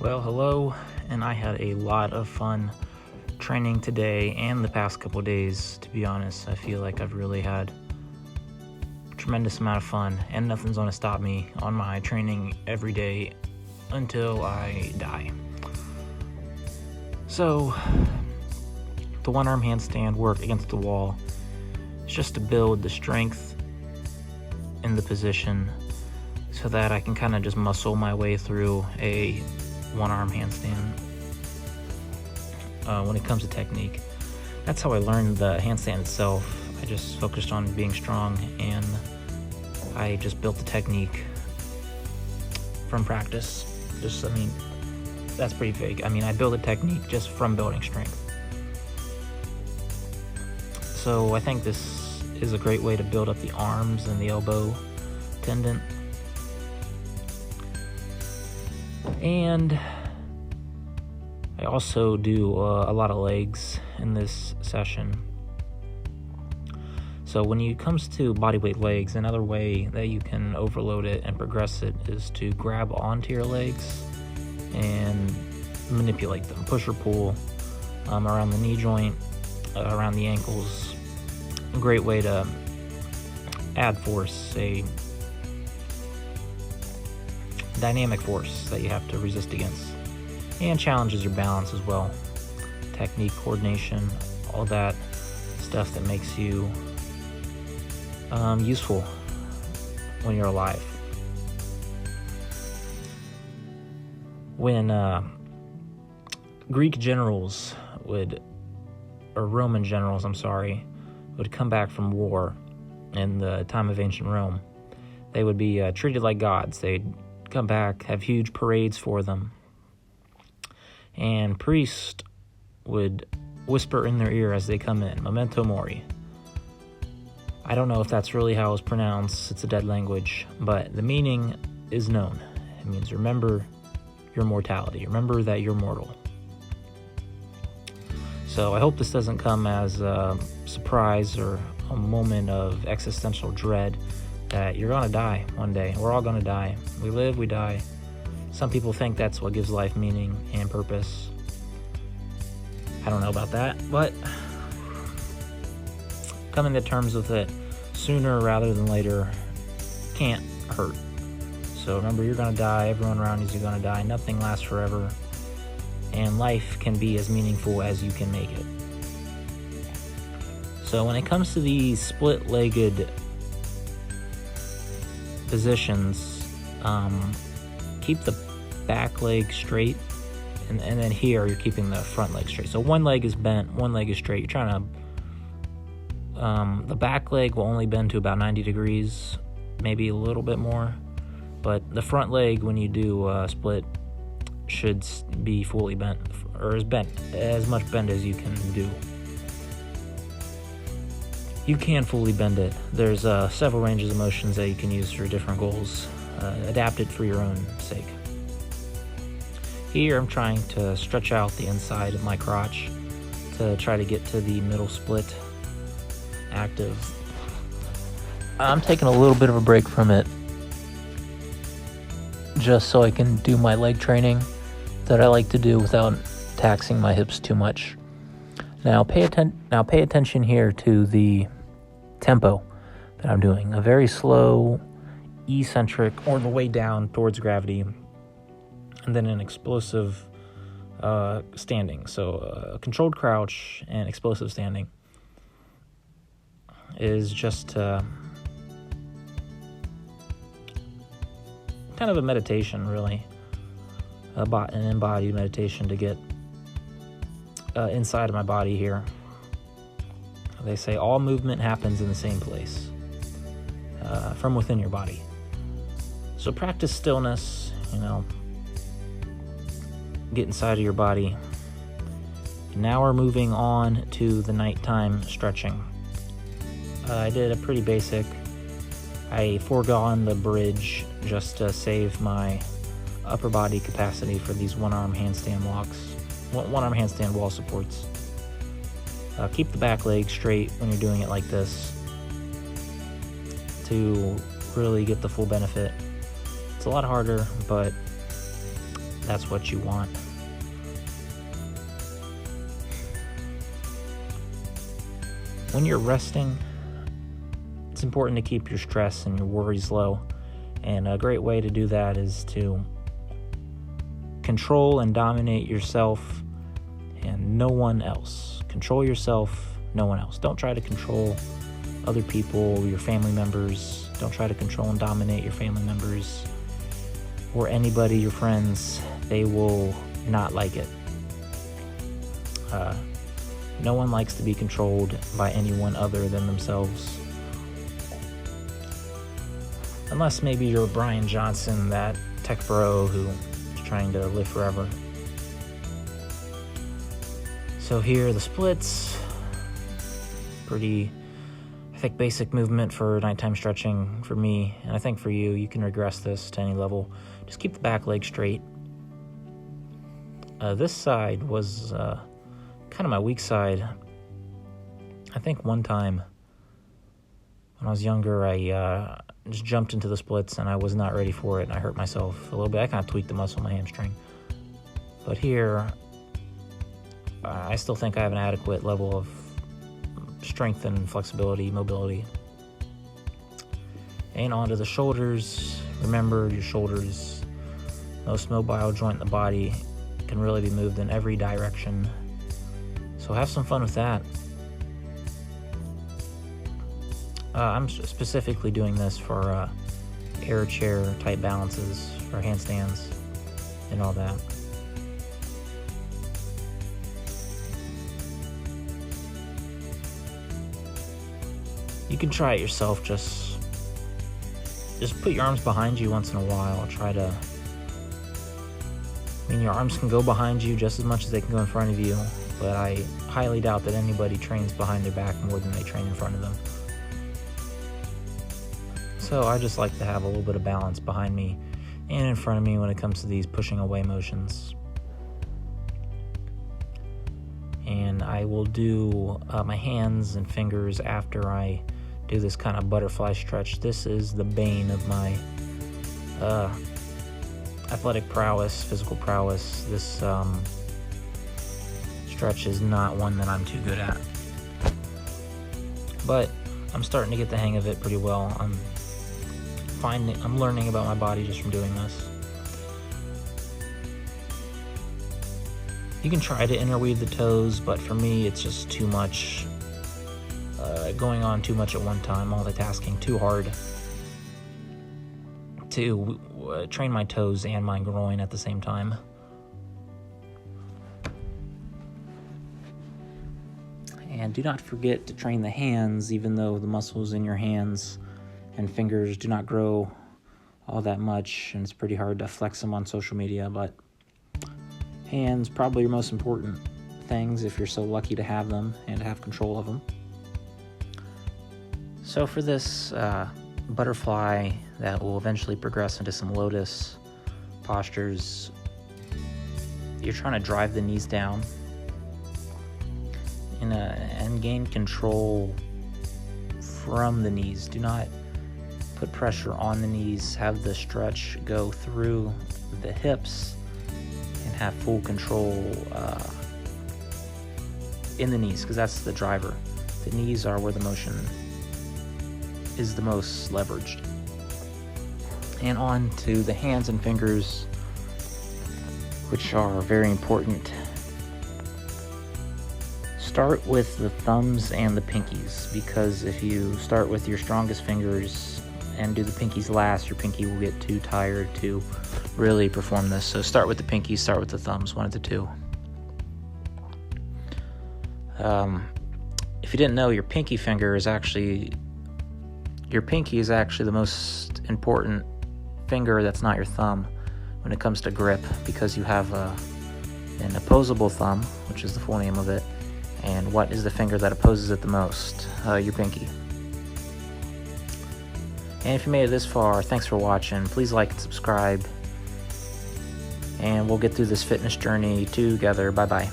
Well, hello, and I had a lot of fun training today and the past couple days. To be honest, I feel like I've really had a tremendous amount of fun, and nothing's going to stop me on my training every day until I die. So, the one-arm handstand work against the wall is just to build the strength in the position so that I can kind of just muscle my way through a one-arm handstand. When it comes to technique, that's how I learned the handstand itself. I just focused on being strong, and I just built the technique from practice. That's pretty vague. I built a technique just from building strength. So I think this is a great way to build up the arms and the elbow tendon. And I also do a lot of legs in this session. So when it comes to bodyweight legs, another way that you can overload it and progress it is to grab onto your legs and manipulate them, push or pull around the knee joint, around the ankles. A great way to add force, a dynamic force that you have to resist against, and challenges your balance as well. Technique, coordination, all that stuff that makes you useful when you're alive. When Roman generals, would come back from war in the time of ancient Rome, they would be treated like gods. They'd come back, have huge parades for them, and priests would whisper in their ear as they come in, "Memento mori." I don't know if that's really how it's pronounced. It's a dead language, but the meaning is known. It means remember your mortality. Remember that you're mortal. So I hope this doesn't come as a surprise or a moment of existential dread that you're going to die one day. We're all going to die. We live, we die. Some people think that's what gives life meaning and purpose. I don't know about that, but coming to terms with it sooner rather than later can't hurt. So remember, you're going to die. Everyone around you is going to die. Nothing lasts forever. And life can be as meaningful as you can make it. So when it comes to these split-legged positions, keep the back leg straight, and then here you're keeping the front leg straight. So one leg is bent, one leg is straight. You're trying to, the back leg will only bend to about 90 degrees, maybe a little bit more, but the front leg, when you do split, should be fully bent, or as much bend as you can do. You can fully bend it. There's several ranges of motions that you can use for different goals. Adapt it for your own sake. Here I'm trying to stretch out the inside of my crotch to try to get to the middle split active. I'm taking a little bit of a break from it just so I can do my leg training that I like to do without taxing my hips too much. Now pay attention here to the tempo that I'm doing. A very slow, eccentric, or the way down towards gravity, and then an explosive standing. So a controlled crouch and explosive standing is just kind of a meditation, really. An embodied meditation to get inside of my body here. They say all movement happens in the same place, from within your body. So practice stillness, get inside of your body. Now we're moving on to the nighttime stretching. I did a pretty basic. I foregone the bridge just to save my upper body capacity for these one-arm handstand wall supports. Keep the back leg straight when you're doing it like this to really get the full benefit. It's a lot harder, but that's what you want. When you're resting, it's important to keep your stress and your worries low. And a great way to do that is to control and dominate yourself and no one else. Control yourself, no one else. Don't try to control other people, your family members. Don't try to control and dominate your family members or anybody, your friends. They will not like it. No one likes to be controlled by anyone other than themselves. Unless maybe you're Brian Johnson, that tech bro who is trying to live forever. So here, the splits. Pretty, I think, basic movement for nighttime stretching for me. And I think for you, you can regress this to any level. Just keep the back leg straight. This side was kind of my weak side. I think one time when I was younger, I just jumped into the splits and I was not ready for it, and I hurt myself a little bit. I kind of tweaked the muscle in my hamstring. But here, I still think I have an adequate level of strength and flexibility, mobility. And onto the shoulders. Remember, your shoulders, most mobile joint in the body, can really be moved in every direction. So have some fun with that. I'm specifically doing this for air chair type balances, for handstands and all that. You can try it yourself. Just put your arms behind you once in a while. Your arms can go behind you just as much as they can go in front of you, but I highly doubt that anybody trains behind their back more than they train in front of them. So I just like to have a little bit of balance behind me and in front of me when it comes to these pushing away motions. And I will do my hands and fingers after I do this kind of butterfly stretch. This is the bane of my athletic prowess, physical prowess. This stretch is not one that I'm too good at. But I'm starting to get the hang of it pretty well. I'm learning about my body just from doing this. You can try to interweave the toes, but for me it's just too much, going on too much at one time, multitasking too hard to train my toes and my groin at the same time. And do not forget to train the hands, even though the muscles in your hands and fingers do not grow all that much, and it's pretty hard to flex them on social media, but hands probably your most important things if you're so lucky to have them and to have control of them. So for this butterfly that will eventually progress into some lotus postures, you're trying to drive the knees down and gain control from the knees. Do not put pressure on the knees. Have the stretch go through the hips and have full control in the knees, because that's the driver. The knees are where the motion is the most leveraged. And on to the hands and fingers, which are very important. Start with the thumbs and the pinkies, because if you start with your strongest fingers and do the pinkies last, your pinky will get too tired to really perform this. So start with the pinkies, start with the thumbs, one of the two. If you didn't know, your pinky is actually the most important finger that's not your thumb when it comes to grip, because you have an opposable thumb, which is the full name of it. And what is the finger that opposes it the most? Your pinky. And if you made it this far, thanks for watching. Please like and subscribe. And we'll get through this fitness journey together. Bye-bye.